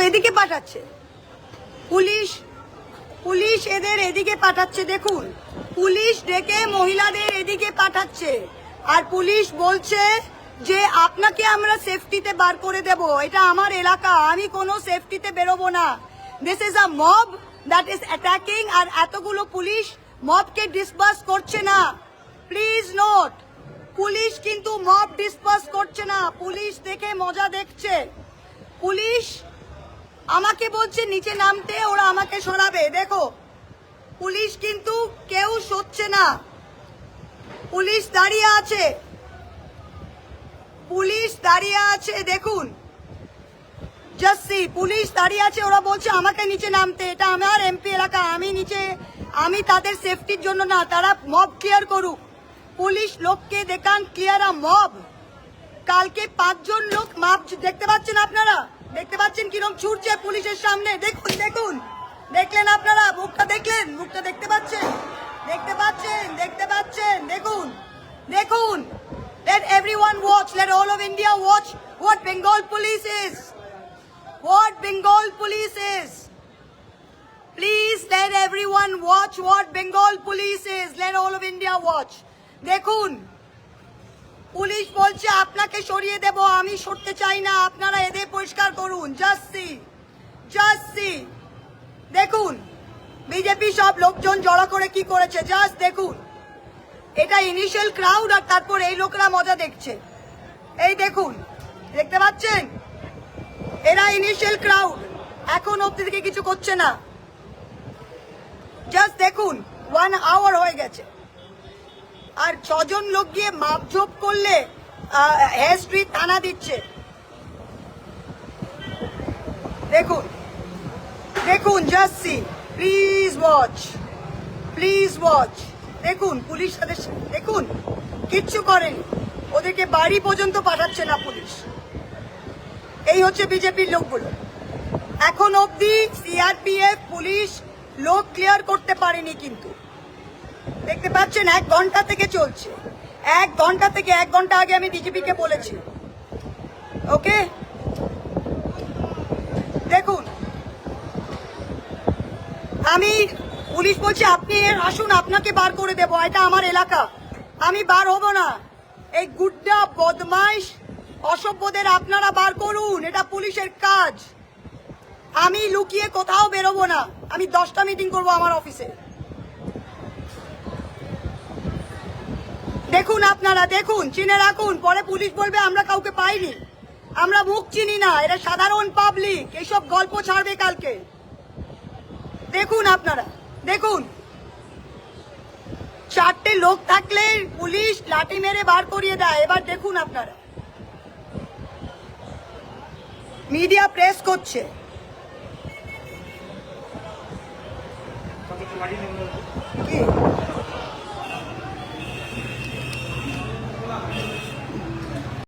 এদিকে পাঠাচ্ছে, police police এদের এদিকে পাঠাচ্ছে। দেখুন, পুলিশ ডেকে মহিলাদের এদিকে পাঠাচ্ছে, আর পুলিশ বলছে যে আপনাকে আমরা সেফটিতে বার করে দেব, এটা আমার এলাকা, আমি কোনো সেফটিতে বেরোবো না। This is a mob that is attacking, আর এতগুলো পুলিশ মবকে ডিসপার্স করছে না। প্লিজ নোট, পুলিশ কিন্তু মব ডিসপার্স করছে না, পুলিশ দেখে মজা দেখছে। পুলিশ আমাকে বলছে নিচে নামতে, ওরা আমাকে সরাবে। দেখো, পুলিশ কিন্তু কেউ সরছে না, পুলিশ দাঁড়িয়ে আছে, পুলিশ দাঁড়িয়ে আছে। দেখুন, জাস্ট সি, পুলিশ দাঁড়িয়ে আছে, ওরা বলছে আমাকে নিচে নামতে, এটা আমার এমপি এলাকা, আমি নিচে, আমি তাদের সেফটির জন্য না, তারা মব ক্লিয়ার করুক। পুলিশ লোককে দেখান ক্লিয়ার আ মব। কালকে 5 জন লোক মব, দেখতে পাচ্ছেন আপনারা, দেখতে পাচ্ছেন কিরকম ছুটছে পুলিশের সামনে। দেখুন দেখুন, দেখলেন আপনারা, মুখটা দেখলেন, মুখটা দেখতে পাচ্ছেন, দেখতে পাচ্ছেন, দেখতে পাচ্ছেন। দেখুন দেখুন, let everyone watch, let all of India watch what Bengal police is, what Bengal police is. Please let everyone watch what Bengal police is, let all of India watch. দেখুন, পুলিশ বলছে আপনাকে সরিয়ে দেব, আমি সরতে চাই না, আপনারা এদের পরিষ্কার করুন। Just see, just see. দেখুন, বিজেপি সব লোকজন জড়ো করে কি করেছে, জাস্ট দেখুন। এটা ইনিশিয়াল ক্রাউড, আর তারপর এই লোকরা মজা দেখছে। এই দেখুন, দেখতে পাচ্ছেন, এরা ইনিশিয়াল ক্রাউড, এখন অব্দি থেকে কিছু করছে না। জাস্ট দেখুন, 1 আওয়ার হয়ে গেছে, আর 6 জন লোক গিয়ে মাপঝোপ করলে হেয়ার স্ট্রিট থানা দিচ্ছে। দেখুন দেখুন, just see, please watch, please watch. দেখুন, পুলিশ তাদের, দেখুন, কিচ্ছু করেনি, ওদেরকে বাড়ি পর্যন্ত পাঠাচ্ছে না পুলিশ। এই হচ্ছে বিজেপির লোকগুলো। এখন অবধি সিআরপিএফ পুলিশ লোক ক্লিয়ার করতে পারেনি, কিন্তু দেখতে পাচ্ছেন 1 ঘন্টা থেকে চলছে, 1 ঘন্টা থেকে, 1 ঘন্টা আগে আমি ডিজিপিকে বলেছি। ওকে, দেখুন, আমি, পুলিশ বলছে আপনি আসুন, আপনাকে বার করে দেবো, এটা আমার এলাকা, আমি বার হব না। এই গুড্ডা বদমাইশ অসভ্যদের আপনারা বার করুন, এটা পুলিশের কাজ। আমি লুকিয়ে কোথাও বেরোবো না, আমি 10টা মিটিং করবো আমার অফিসে। দেখুন আপনারা, দেখুন, চিনে রাখুন, পরে পুলিশ বলবে আমরা কাউকে পাইনি, আমরা মুখ চিনি না, এটা সাধারণ পাবলিক, এইসব গল্প ছাড়বে কালকে। দেখুন আপনারা, দেখুন, 4টে লোক থাকলে পুলিশ লাঠি মেরে বার করিয়ে দেয়। এবার দেখুন আপনারা, মিডিয়া প্রেস করছে। কি